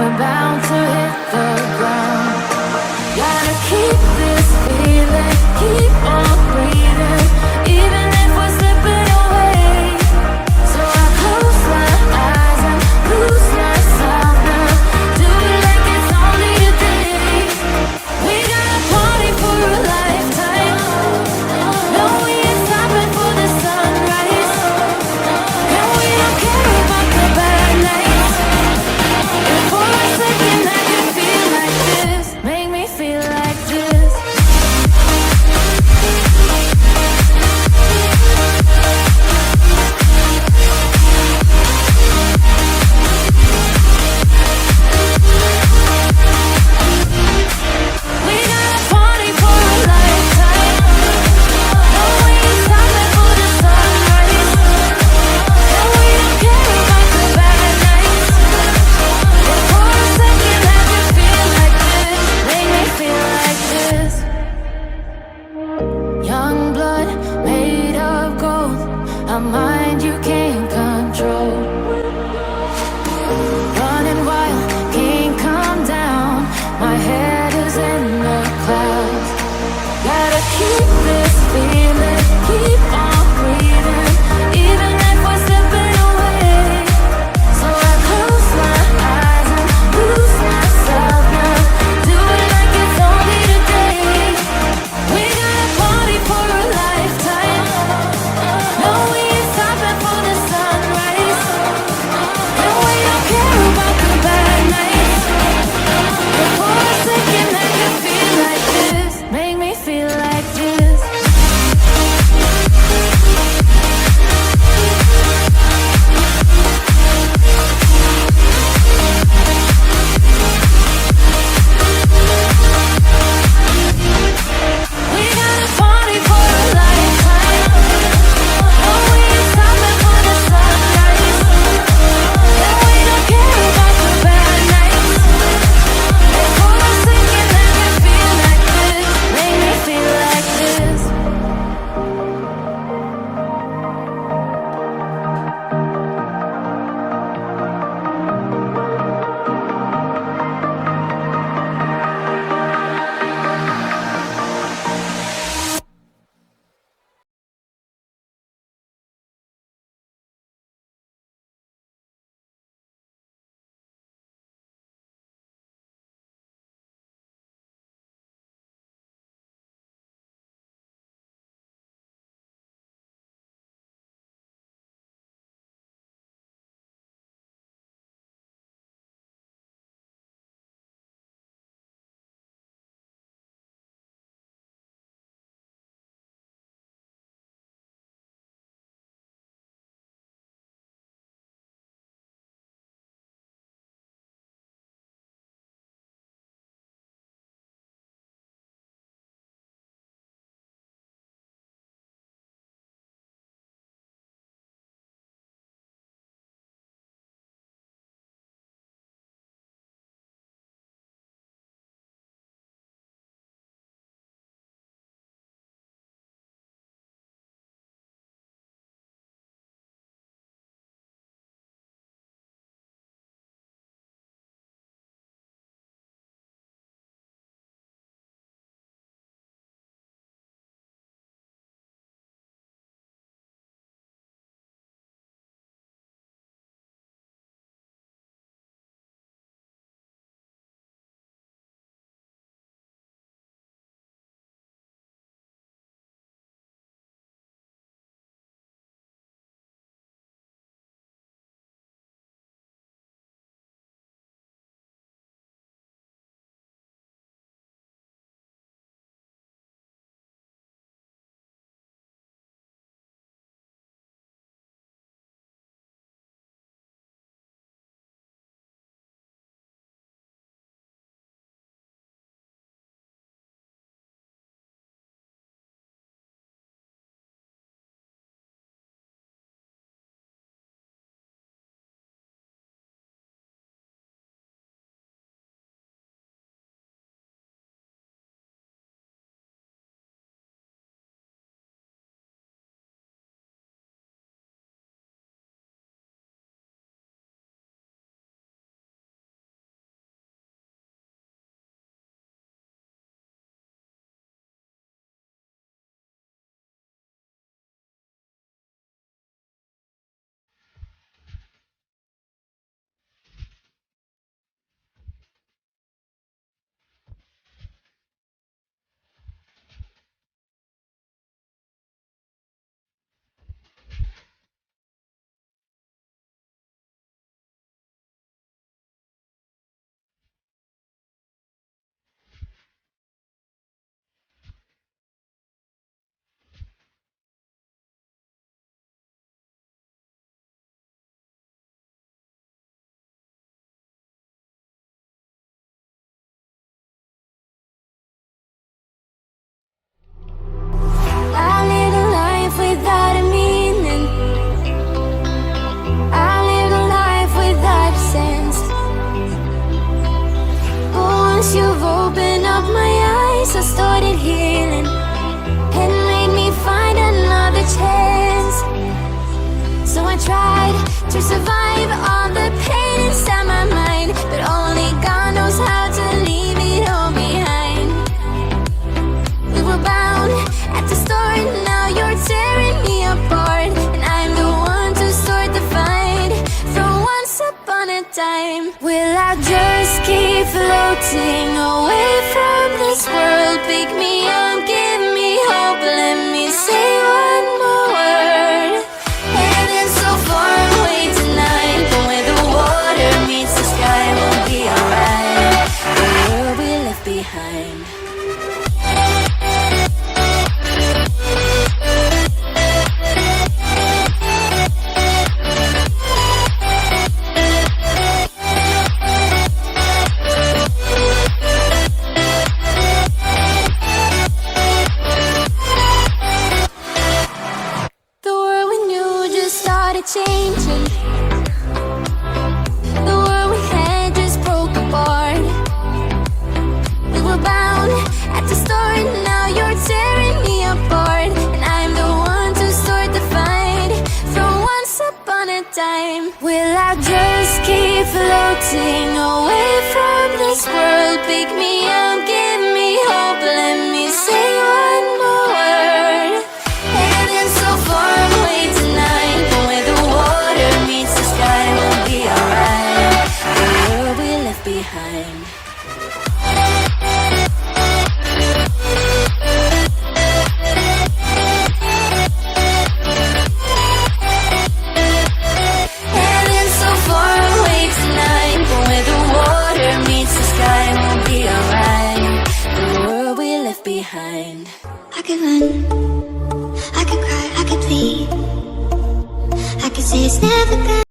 we're bound to hit the ground. Gotta keep this feeling, keep on breathing, even if we're slipping away. So I close my eyes and lose myself now. Do it like it's only a day. We got a party for a lifetime. No, we ain't stopping for the sunrise. And we don't care about the bad nights. And for a second I you've opened up my eyes. I started healing and made me find another chance. So I tried to survive all the pain inside my mind, but only God knows how to leave it all behind. We were bound at the start, now you're tearing me apart, and I'm the one to start the fight from once upon a time. Will I just keep floating away from this world? Pick me up, give me hope, let me say one more word. Heaven's so far away tonight, but where the water meets the sky, we'll be alright. The world we left behind. Changing. The world we had just broke apart. We were bound at the start, now you're tearing me apart, and I'm the one to start the fight from once upon a time. Will I just keep floating away from this world? Pick me up, give me hope, let me say one more word. Heaven's so far away tonight, but where the water meets the sky, we'll be alright. The world we left behind. Heaven's so far away tonight, but where the water meets the sky, we'll be alright. The world we left behind. I could run, I could cry, I could bleed, I could say it's never gonna